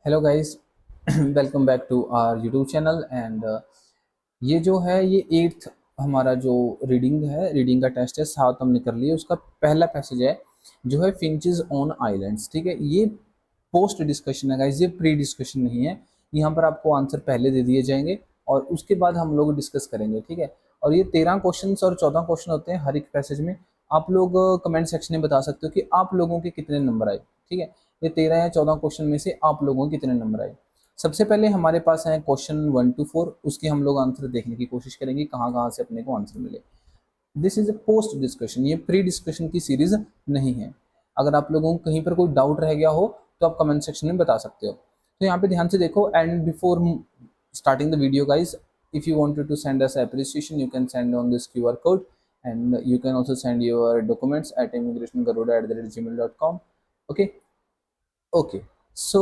Hello guys, welcome back to our YouTube channel and ये जो है ये एट्थ हमारा जो रीडिंग का टेस्ट है, सात हमने कर लिया। उसका पहला पैसेज है जो है फिंचेस ऑन आइलैंड्स। ठीक है, ये पोस्ट डिस्कशन है गाइस, ये प्री डिस्कशन नहीं है। यहाँ पर आपको आंसर पहले दे दिए जाएंगे और उसके बाद हम लोग डिस्कस करेंगे। ठीक है, और ये 13 क्वेश्चन और 14 क्वेश्चन होते हैं हर एक पैसेज में। आप लोग कमेंट सेक्शन में बता सकते हो कि आप लोगों के कितने नंबर आए। ठीक है, ये 13 या 14 क्वेश्चन में से आप लोगों के कितने नंबर आए। सबसे पहले हमारे पास है क्वेश्चन 1 to 4, उसके हम लोग आंसर देखने की कोशिश करेंगे कहाँ कहाँ से अपने को आंसर मिले। This is a post discussion, ये प्री डिस्कशन की सीरीज नहीं है। अगर आप लोगों को कहीं पर कोई डाउट रह गया हो तो आप कमेंट सेक्शन में बता सकते हो। तो यहाँ पे ध्यान से देखो, and before starting the video guys, if you wanted to send us appreciation you can send on this QR code, and you can also send your documents at immigrationgaruda@gmail.com। okay okay, so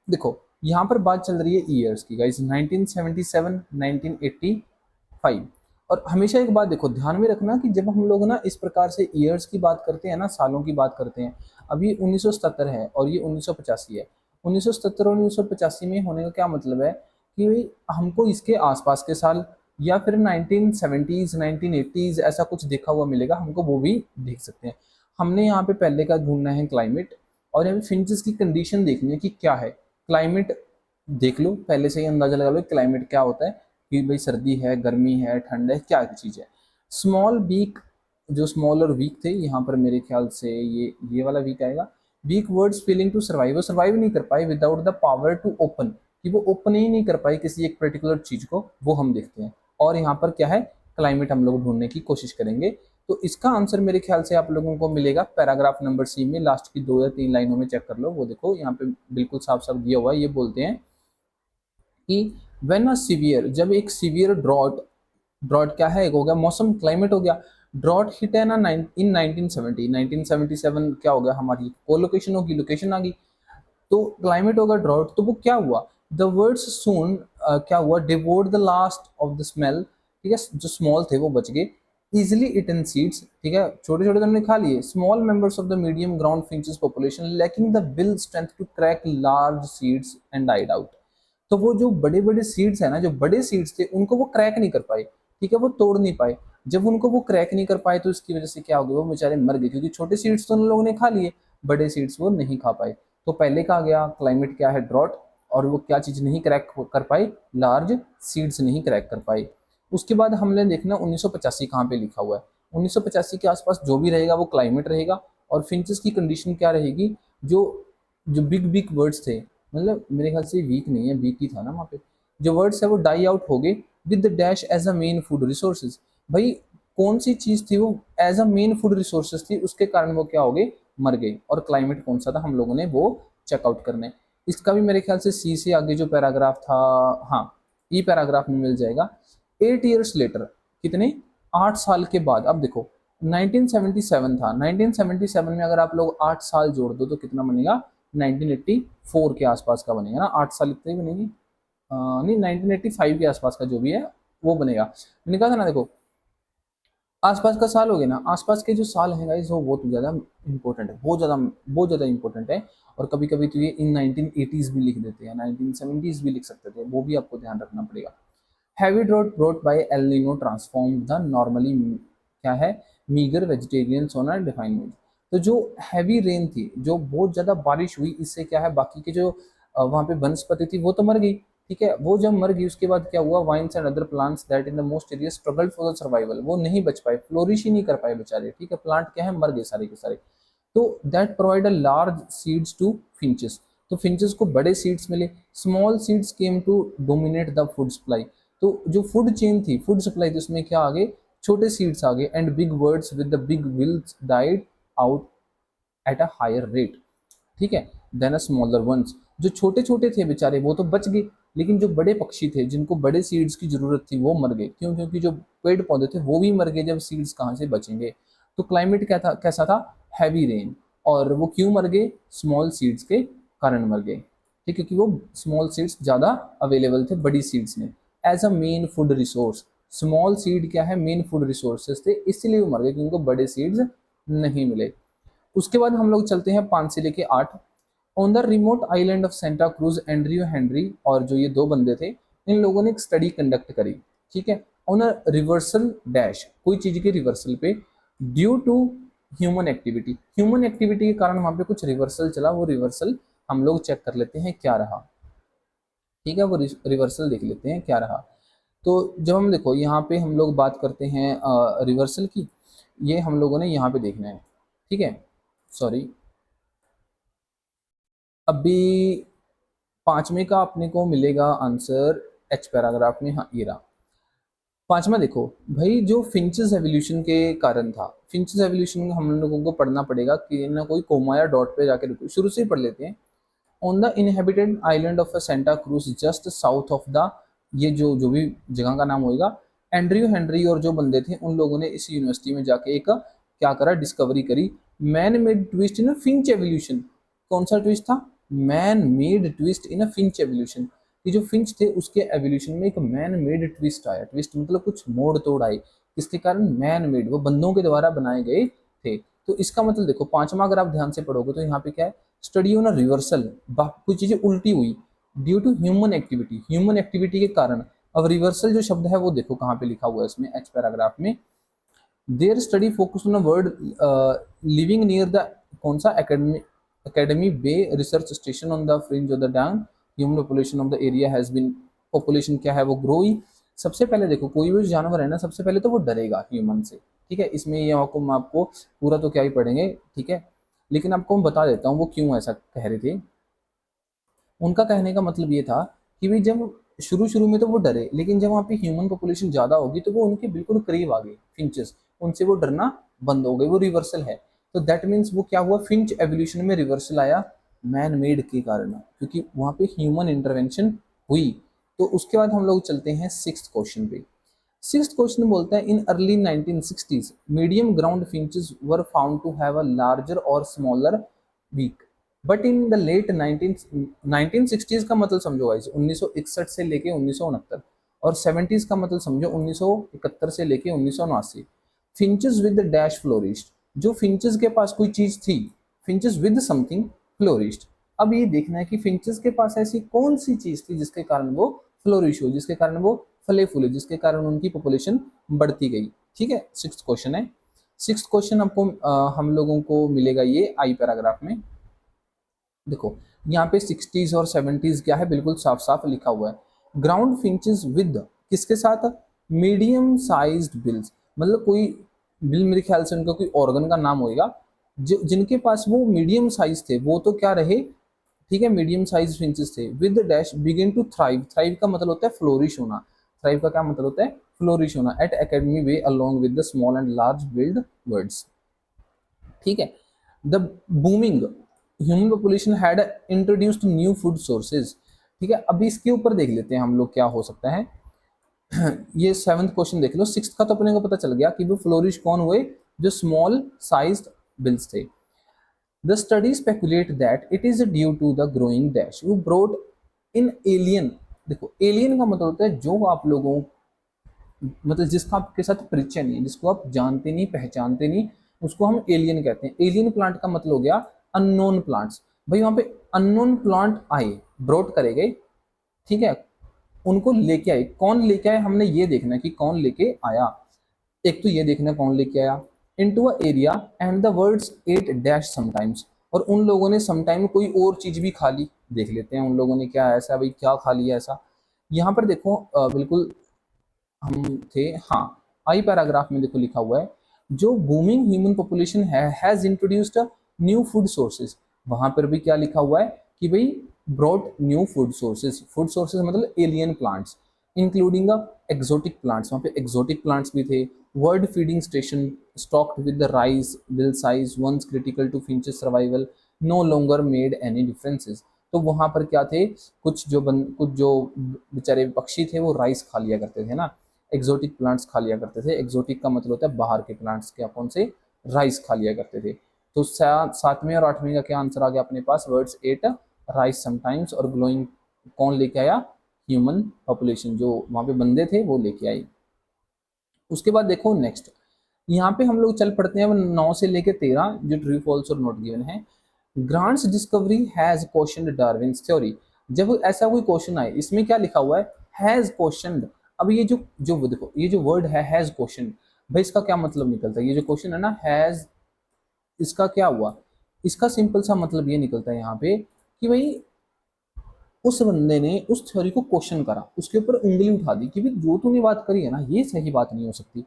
देखो यहाँ पर बात चल रही है years की guys, 1977, 1985। और हमेशा एक बात देखो, ध्यान में रखना कि जब हम लोग ना इस प्रकार से ईयर्स की बात करते हैं ना, सालों की बात करते हैं, अभी 1977 है और ये 1985 है। 1977 और 1985 में होने का क्या मतलब है कि भाई हमको इसके आसपास के साल या फिर 1970s 1980s ऐसा कुछ देखा हुआ मिलेगा, हमको वो भी देख सकते हैं। हमने यहाँ पे पहले का ढूंढना है क्लाइमेट, और यहाँ पे फिंचेस की कंडीशन देखनी है कि क्या है। क्लाइमेट देख लो, पहले से ही अंदाजा लगा लो क्लाइमेट क्या होता है, कि भाई सर्दी है, गर्मी है, ठंड है, क्या चीज़ है। स्मॉल वीक, जो स्मॉल और वीक थे, यहाँ पर मेरे ख्याल से ये वाला वीक आएगा। Weak words feeling to survive, वो सर्वाइव नहीं कर पाए without the power to open, कि वो ओपन ही नहीं कर पाई किसी एक पर्टिकुलर चीज को, वो हम देखते हैं। और यहाँ पर क्या है, क्लाइमेट हम लोग ढूंढने की कोशिश करेंगे। तो इसका आंसर मेरे ख्याल से आप लोगों को मिलेगा पैराग्राफ नंबर सी में, लास्ट की 2 या 3 लाइनों में चेक कर लो। वो देखो यहाँ पे बिल्कुल साफ साफ दिया हुआ है, ये बोलते हैं कि व्हेन अ सीवियर, जब एक सीवियर ड्रॉट, ड्रॉट क्या है, एक हो गया मौसम, क्लाइमेट हो गया। ड्रॉट हिट है ना इन 1970, 1977 क्या हो गया, हमारी कोलोकेशन होगी, लोकेशन आ गई। तो क्लाइमेट होगा ड्रॉट, तो वो क्या हुआ, द वर्ड्स सून, क्या हुआ, devoured the last of the smell. ठीक है, जो स्मॉल थे वो बच गए। इजिली इटन सीड्स, ठीक है, छोटे छोटे तो हमने खा लिए। Small members of the medium ground finches population lacking the will strength to crack large seeds and died out. तो वो जो बड़े बड़े सीड्स है ना, जो बड़े सीड्स थे, उनको वो क्रैक नहीं कर पाए। ठीक है, वो तोड़ नहीं पाए। जब उनको वो क्रैक नहीं कर पाए तो इसकी वजह से क्या हो गया, वो बेचारे मर गए, क्योंकि छोटे सीड्स तो उन लोगों ने खा लिए, बड़े सीड्स वो नहीं खा पाए। तो पहले का आ गया क्लाइमेट क्या है, ड्रॉट, और वो क्या चीज नहीं क्रैक कर पाई, लार्ज सीड्स नहीं क्रैक कर पाई। उसके बाद हमने देखना 1985 कहाँ पे लिखा हुआ है। 1985 के आसपास जो भी रहेगा वो क्लाइमेट रहेगा। और फिंचेस की कंडीशन क्या रहेगी, जो जो बिग बिग वर्ड्स थे, मतलब मेरे ख्याल से वीक नहीं है, वीक ही था ना वहाँ पे, जो वर्ड्स है वो डाई आउट हो गए with the dash as a main food resources. भाई कौन सी चीज थी वो as a main food resources थी, उसके कारण वो क्या हो गए, मर गए। और क्लाइमेट कौन सा था, हम लोगों ने वो चेकआउट करना है। इसका भी मेरे ख्याल से सी से आगे जो पैराग्राफ था, हाँ, ई पैराग्राफ में मिल जाएगा। 8 years लेटर, कितने, 8 साल के बाद। अब देखो 1977 था, 1977 में अगर आप लोग 8 साल जोड़ दो तो कितना बनेगा, 1984 के आसपास का बनेगा ना, 8 साल इतने ही बनेगी। नहीं, 1985 के आसपास का जो भी है वो बनेगा। मैंने कहा था ना, देखो आसपास का साल हो गया ना, आसपास के जो साल हैं गाइस वो बहुत ज़्यादा इंपॉर्टेंट है, बहुत ज़्यादा इंपॉर्टेंट है। और कभी कभी तो ये इन 1980s भी लिख देते हैं, 1970s भी लिख सकते थे, वो भी आपको ध्यान रखना पड़ेगा। Heavy drought brought by El Nino transform the normally, क्या है, मीगर वेजिटेरियन सोना डिफाइनमेंट। तो जो हैवी रेन थी, जो बहुत ज़्यादा बारिश हुई, इससे क्या है, बाकी के जो वहाँ पे वनस्पति थी वो तो मर गई। ठीक है, वो जब मर गई उसके बाद क्या हुआ, vines and other plants that in the most area struggled for the survival, वो नहीं बच पाए, फ्लोरिश ही नहीं कर पाए बेचारे। ठीक है, प्लांट क्या है, मर गए सारे के सारे। तो that provide a large seeds to finches, तो फिंचेस को बड़े सीड्स मिले। Small seeds came to dominate the food supply, तो जो फूड चेन थी, फूड सप्लाई थी, उसमें क्या आ गए, छोटे सीड्स आ गए। And big words with the big wills died out at a higher rate. ठीक है, देन अ स्मॉलर वंस, जो छोटे छोटे थे बेचारे वो तो बच गए, लेकिन जो बड़े पक्षी थे जिनको बड़े सीड्स की जरूरत थी वो मर गए। क्यों, क्योंकि जो पेड़ पौधे थे वो भी मर गए, जब सीड्स कहाँ से बचेंगे। तो क्लाइमेट क्या था, कैसा था, हैवी रेन। और वो क्यों मर गए, स्मॉल सीड्स के कारण मर गए। ठीक है, क्योंकि वो स्मॉल सीड्स ज़्यादा अवेलेबल थे बड़ी सीड्स में। As a main food resource, small seed क्या है, मेन फूड रिसोर्सेज थे, इसलिए वो मर गए, क्योंकि उनको बड़े सीड्स नहीं मिले। उसके बाद हम लोग चलते हैं 5 से लेके 8। On the remote island of Santa cruise Andrew Henry और जो ये दो बंदे थे, इन लोगों ने एक स्टडी कंडक्ट करी, ठीक है, ऑन अ रिवर्सल डैश, कोई चीज के रिवर्सल पे, due to human activity, human activity के कारण वहां पे कुछ रिवर्सल चला, वो रिवर्सल हम लोग चेक कर लेते हैं क्या रहा, ठीक है, वो रिवर्सल देख लेते हैं क्या रहा। तो जब हम देखो यहाँ पे हम लोग बात करते हैं रिवर्सल की, ये हम लोगों ने यहाँ पे देखना है, ठीक है, सॉरी, अभी पांचवें का अपने को मिलेगा आंसर एच पैराग्राफ में, हाँ ये रहा पांचवा। देखो भाई, जो फिंचेस एवोल्यूशन के कारण था, फिंचेस एवोल्यूशन हम लोगों को पढ़ना पड़ेगा कि ना कोई कोमा या डॉट पे जाके रुको, शुरू से ही पढ़ लेते हैं। On the inhabited island of Santa cruise just south of the, ये जो जो भी जगह का नाम होएगा, एंड्रयू हेनरी और जो बंदे थे उन लोगों ने इस यूनिवर्सिटी में जाके एक क्या करा, डिस्कवरी करी, man made twist in Finch evolution. कौन सा ट्विस्ट था? Man made twist in Finch evolution. ये जो फिंच थे उसके एवोल्यूशन में एक मैन मेड ट्विस्ट आया, ट्विस्ट मतलब कुछ मोड़ तोड़ आई, किसके कारण? मैन मेड, वो बंदों के द्वारा बनाए गए थे। तो इसका मतलब देखो पांचवा अगर आप ध्यान से पढ़ोगे तो यहाँ पे क्या है, स्टडी ऑन रिवर्सल, कुछ चीजें उल्टी हुई due to human activity, human activity के कारण। अब रिवर्सल जो शब्द है वो देखो कहाँ पे लिखा हुआ है इसमें एच पैराग्राफ में, their study focus on word living near the, कौन सा, Academy Bay research station on the fringe of the dam, human population of the area has been, population क्या है वो ग्रो हुई। सबसे पहले देखो कोई भी जानवर है ना, सबसे पहले तो वो डरेगा ह्यूमन से, ठीक है, इसमें ये आपको पूरा तो क्या ही पढ़ेंगे, ठीक है, लेकिन आपको मैं बता देता हूँ वो क्यों ऐसा कह रहे थे। उनका कहने का मतलब ये था कि भाई जब शुरू शुरू में तो वो डरे, लेकिन जब वहाँ पे ह्यूमन पॉपुलेशन ज़्यादा होगी तो वो उनके बिल्कुल करीब आ गए फिंचेस, उनसे वो डरना बंद हो गए, वो रिवर्सल है। तो दैट मीन्स वो क्या हुआ, फिंच एवोल्यूशन में रिवर्सल आया मैन मेड के कारण, क्योंकि वहाँ पे ह्यूमन इंटरवेंशन हुई। तो उसके बाद हम लोग चलते हैं सिक्स्थ क्वेश्चन पे। सिक्स्थ क्वेश्चन बोलता है, in early 1960s medium ground finches were found to have a larger और smaller beak, but in the late 1960s का मतलब समझो गाइस 1961 से लेके 1969, और 70s का मतलब समझो 1971 से लेके 1979। फिंचेस विद डैश फ्लोरिश्ड, जो फिंचेस के पास कोई चीज थी, फिंचेस विद समथिंग फ्लोरिश्ड। अब ये देखना है कि फिंचेस के पास ऐसी कौन सी चीज थी जिसके कारण वो फ्लोरिश हो, जिसके कारण वो फले फूले, जिसके कारण उनकी पॉपुलेशन बढ़ती गई, ठीक है। सिक्स्थ क्वेश्चन है, सिक्स्थ क्वेश्चन आपको हम लोगों को मिलेगा ये आई पैराग्राफ में। देखो यहाँ पे 60s और 70s क्या है, बिल्कुल साफ साफ लिखा हुआ है, ग्राउंड फिंचेस विद किसके साथ, मीडियम साइज्ड बिल्स, मतलब कोई बिल, मेरे ख्याल से उनका कोई ऑर्गन का नाम होगा, जिनके पास वो मीडियम साइज थे, वो तो क्या रहे, ठीक है, मीडियम साइज फिंचेस थे, with dash begin to thrive, thrive का मतलब होता है फ्लोरिश होना, थ्राइव का क्या मतलब होता है, फ्लोरिश होना, at Academy Bay along with the small and large build words, ठीक है। The booming human population had introduced new food sources, ठीक है। अभी इसके ऊपर देख लेते हैं हम लोग क्या हो सकता है। ये सेवंथ क्वेश्चन देख लो, सिक्स्थ का तो अपने को पता चल गया कि वो फ्लोरिश कौन हुए, जो स्मॉल साइज्ड बिल्स थे। The study speculate that it is due to the growing dash वो ब्रोड इन एलियन, देखो एलियन का मतलब होता है जो आप लोगों, मतलब जिसका आपके साथ परिचय नहीं, जिसको आप जानते नहीं पहचानते नहीं, उसको हम एलियन कहते हैं। एलियन प्लांट का मतलब हो गया अननोन प्लांट्स, भाई वहां पे अननोन प्लांट आए, ब्रॉड करे गए, ठीक है, उनको लेके आए, कौन लेके आए हमने ये देखना है कि कौन लेके आया, एक तो ये देखना कौन लेके आया, into a area and the words eight dash sometimes, और उन लोगों ने समटाइम कोई और चीज भी खा ली, देख लेते हैं उन लोगों ने क्या ऐसा, भाई क्या खा लिया ऐसा। यहाँ पर देखो बिल्कुल हम थे, हाँ आई पैराग्राफ में देखो लिखा हुआ है, जो बूमिंग ह्यूमन पॉपुलेशन है has introduced new food sources, वहां पर भी क्या लिखा हुआ है कि भाई ब्रॉड न्यू फूड सोर्सेज मतलब alien plants, including exotic plants, वहाँ पे एक्सोटिक प्लांट्स भी थे। Word feeding station stocked with the rice bill size once critical to finches survival no longer made any differences, तो वहां पर क्या थे, कुछ जो बेचारे पक्षी थे वो राइस खा लिया करते थे ना, एक्सोटिक प्लांट्स खा लिया करते थे, एक्सोटिक का मतलब होता है बाहर के प्लांट्स के, कौन से, राइस खा लिया करते थे। तो सातवें और आठवें का क्या आंसर आ गया अपने पास, वर्ड्स एट राइस समटाइम्स, और ग्लोइंग कौन लेके आया, ह्यूमन पॉपुलेशन, जो वहां पे बंदे थे वो लेके आई। उसके बाद देखो नेक्स्ट, यहाँ पे हम लोग चल पड़ते हैं 9 से लेके 13 जो ट्रू फॉल्स और नॉट गिवन है। Grants discovery has questioned Darwin's theory. जब ऐसा कोई क्वेश्चन आए, इसमें क्या लिखा हुआ है, हैज क्वेश्चनड। अब ये जो जो देखो ये जो वर्ड है हैज क्वेश्चन, भाई इसका क्या मतलब निकलता है, ये जो क्वेश्चन है ना हैज, इसका क्या हुआ, इसका सिंपल सा मतलब ये निकलता है यहाँ पे कि भाई उस बंदे ने उस थ्योरी को क्वेश्चन करा, उसके ऊपर उंगली उठा दी कि भाई जो तूने बात करी है ना ये सही बात नहीं हो सकती।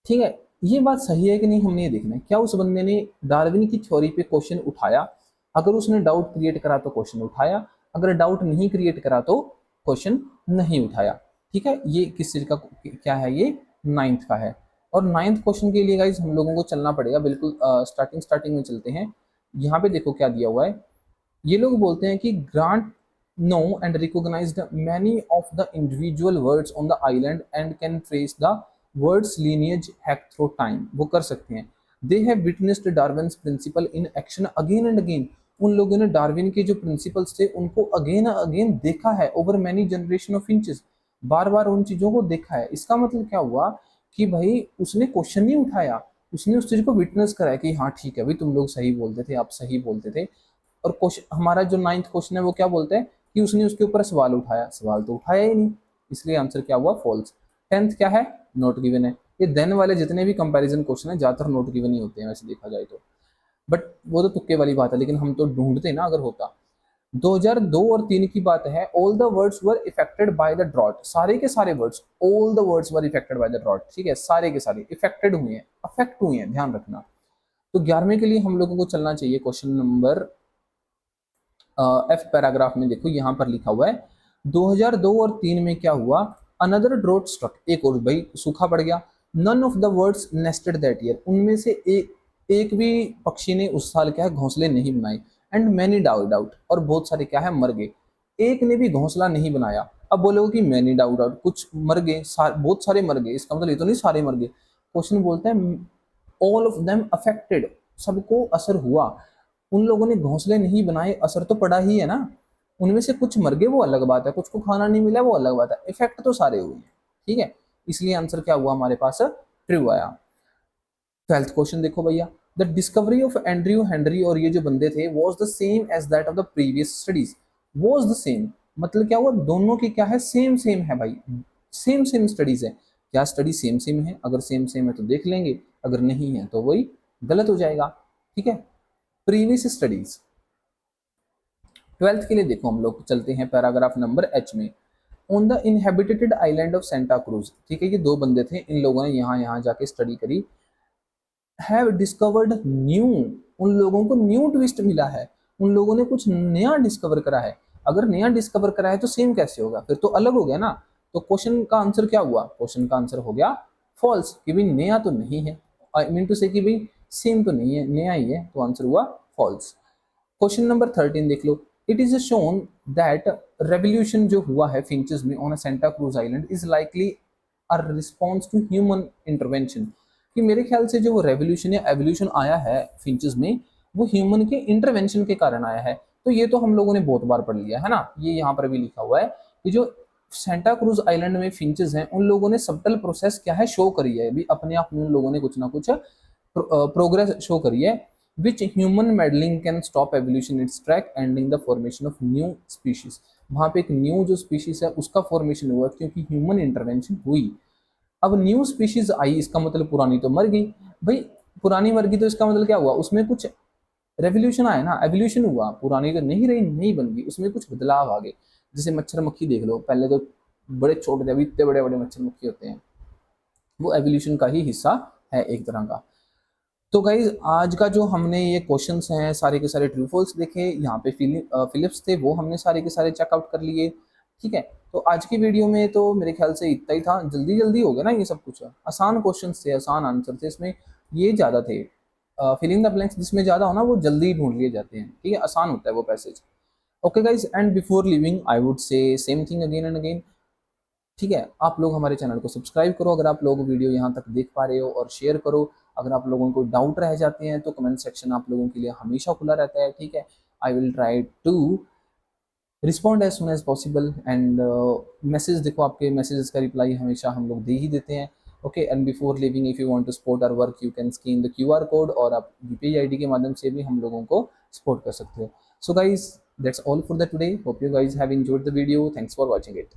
ठीक है, ये बात सही है कि नहीं हमने ये देखना है। क्या उस बंदे ने डार्विन की थ्योरी पे क्वेश्चन उठाया, अगर उसने डाउट क्रिएट करा तो क्वेश्चन उठाया, अगर डाउट नहीं क्रिएट करा तो क्वेश्चन नहीं उठाया। ठीक है, ये किस चीज का क्या है, ये नाइन्थ का है। और नाइन्थ क्वेश्चन के लिए गाइज हम लोगों को चलना पड़ेगा, बिल्कुल स्टार्टिंग में चलते हैं। यहाँ पे देखो क्या दिया हुआ है, ये लोग बोलते हैं कि Grant know and recognised many of the individual words on the island and can trace the words lineage back through time. वो कर सकते हैं। They have witnessed Darwin's principle in action again and again. उन लोगों ने Darwin के जो principles थे उनको अगेन अगेन देखा है, over many generation of finches, बार बार उन चीजों को देखा है। इसका मतलब क्या हुआ कि भाई उसने क्वेश्चन नहीं उठाया, उसने उस चीज को विटनेस करा है कि हाँ ठीक है भाई तुम लोग सही बोलते थे, आप सही बोलते थे। और क्वेश्चन हमारा जो नाइन्थ क्वेश्चन है वो क्या बोलते हैं कि उसने उसके ऊपर सवाल उठाया, सवाल तो उठाया ही नहीं, इसलिए आंसर क्या हुआ, फॉल्स। टेंथ क्या है, नोट गिवन है। ये देन वाले जितने भी कंपैरिजन क्वेश्चन है ज्यादातर नोट गिवन ही होते हैं वैसे देखा जाए तो, बट वो तो तुक्के वाली बात है, लेकिन हम तो ढूंढते ना अगर होता। 2002 और 3 की बात है, all the words were affected by the drought. सारे के सारे words, all the words were affected by the drought. ठीक है, सारे के सारे इफेक्टेड हुए हैं, अफेक्ट हुए हैं, ध्यान रखना। तो 11वें के लिए हम लोगों को चलना चाहिए क्वेश्चन नंबर एफ पैराग्राफ में। देखो यहाँ पर लिखा हुआ है 2002 और 3 में क्या हुआ, अनदर ड्रोट स्ट्रक, एक और भाई सूखा पड़ गया। None of the words nested that year, उनमें से एक भी पक्षी ने उस साल क्या है घोंसले नहीं बनाए। एंड मैनी डाउट आउट, और बहुत सारे क्या है मर गए, एक ने भी घोंसला नहीं बनाया। अब बोलोगे कि मैनी डाउट आउट, कुछ मर गए, बहुत सारे मर गए, इसका मतलब ये तो नहीं सारे मर गए। क्वेश्चन बोलते हैं ऑल ऑफ देम अफेक्टेड, सबको असर हुआ। उन लोगों ने घोंसले नहीं बनाए, असर तो पड़ा ही है ना। उनमें से कुछ मर गए वो अलग बात है, कुछ को खाना नहीं मिला वो अलग बात है, इफेक्ट तो सारे हुए हैं। ठीक है, इसलिए आंसर क्या हुआ हमारे पास, ट्रू आया। 12th क्वेश्चन देखो भैया, the discovery of Andrew Henry, और ये जो बंदे थे, was the same as that of the previous studies. Was the same मतलब क्या हुआ, दोनों की क्या है, सेम सेम है भाई, सेम सेम स्टडीज है। क्या स्टडी सेम सेम है, अगर सेम सेम है तो देख लेंगे, अगर नहीं है तो वही गलत हो जाएगा। ठीक है, प्रीवियस स्टडीज। 12th के लिए देखो हम लोग चलते हैं पैराग्राफ नंबर एच में। On the inhabited island of Santa cruise. ठीक है, ये दो बंदे थे, इन लोगों ने यहाँ यहाँ जाके स्टडी करी। हैव डिस्कवर्ड न्यू, उन लोगों को न्यू ट्विस्ट मिला है, उन लोगों ने कुछ नया डिस्कवर करा है। अगर नया डिस्कवर करा है तो सेम कैसे होगा, फिर तो अलग हो गया ना। तो क्वेश्चन का आंसर क्या हुआ, क्वेश्चन का आंसर हो गया फॉल्स, कि भाई नया तो नहीं है। आई मीन टू से कि भाई सेम तो नहीं है, नया ही है, तो आंसर हुआ फॉल्स। क्वेश्चन नंबर 13 देख लो। It is shown that revolution जो हुआ है फिंचेस में on Santa Cruz island is likely a response to human intervention. कि मेरे ख्याल से जो वो रेवोल्यूशन या एवोल्यूशन आया है फिंचेस में, वो ह्यूमन के इंटरवेंशन के कारण आया है। तो ये तो हम लोगों ने बहुत बार पढ़ लिया है ना, ये यहाँ पर भी लिखा हुआ है कि जो सेंटा क्रूज आइलैंड में फिंचेस हैं उन लोगों ने सबटल प्रोसेस क्या है शो करी है, भी अपने आप में उन लोगों ने कुछ ना कुछ प्रोग्रेस शो करी है। which human meddling can stop evolution its track ending the formation of new species। वहां पे एक न्यू जो स्पीशीज है उसका फॉर्मेशन हुआ क्योंकि ह्यूमन इंटरवेंशन हुई। अब न्यू स्पीशीज आई, इसका मतलब पुरानी तो मर गई। भाई पुरानी मर गई तो इसका मतलब क्या हुआ, उसमें कुछ रेवोल्यूशन आया ना, एवोल्यूशन हुआ, पुरानी तो नहीं रही, नहीं बन गई, उसमें कुछ बदलाव आ गए। जैसे मच्छर मक्खी देख लो, पहले तो बड़े छोटे थे, अभी इतने बड़े बड़े मच्छर मक्खी होते हैं, वो एवोल्यूशन का ही हिस्सा है एक तरह का। तो गाइज आज का जो हमने ये क्वेश्चंस हैं सारे के सारे ट्रू फॉल्स देखे, यहाँ पे फिलिप्स थे वो हमने सारे के सारे चेकआउट कर लिए। ठीक है, तो आज की वीडियो में तो मेरे ख्याल से इतना ही था, जल्दी जल्दी हो गया ना ये सब कुछ, आसान क्वेश्चंस थे, आसान आंसर थे इसमें, ये ज़्यादा थे। फिलिंग द ब्लैंक्स जिसमें ज़्यादा हो ना वो जल्दी ढूंढ लिए जाते हैं। ठीक है, आसान होता है वो passage. Okay guys, and before living I would say same thing again and again. ठीक है, आप लोग हमारे चैनल को सब्सक्राइब करो अगर आप लोग वीडियो यहाँ तक देख पा रहे हो, और शेयर करो। अगर आप लोगों को डाउट रह जाते हैं तो कमेंट सेक्शन आप लोगों के लिए हमेशा खुला रहता है। ठीक है, I will try to respond as soon as possible. And message देखो, आपके मैसेजेस का रिप्लाई हमेशा हम लोग दे ही देते हैं। Okay, and before leaving if you want to support our work you can scan the QR code, और आप यूपीआई आईडी के माध्यम से भी हम लोगों को सपोर्ट कर सकते हो. So guys, that's all for the today. Hope you guys have enjoyed the video. Thanks for watching it.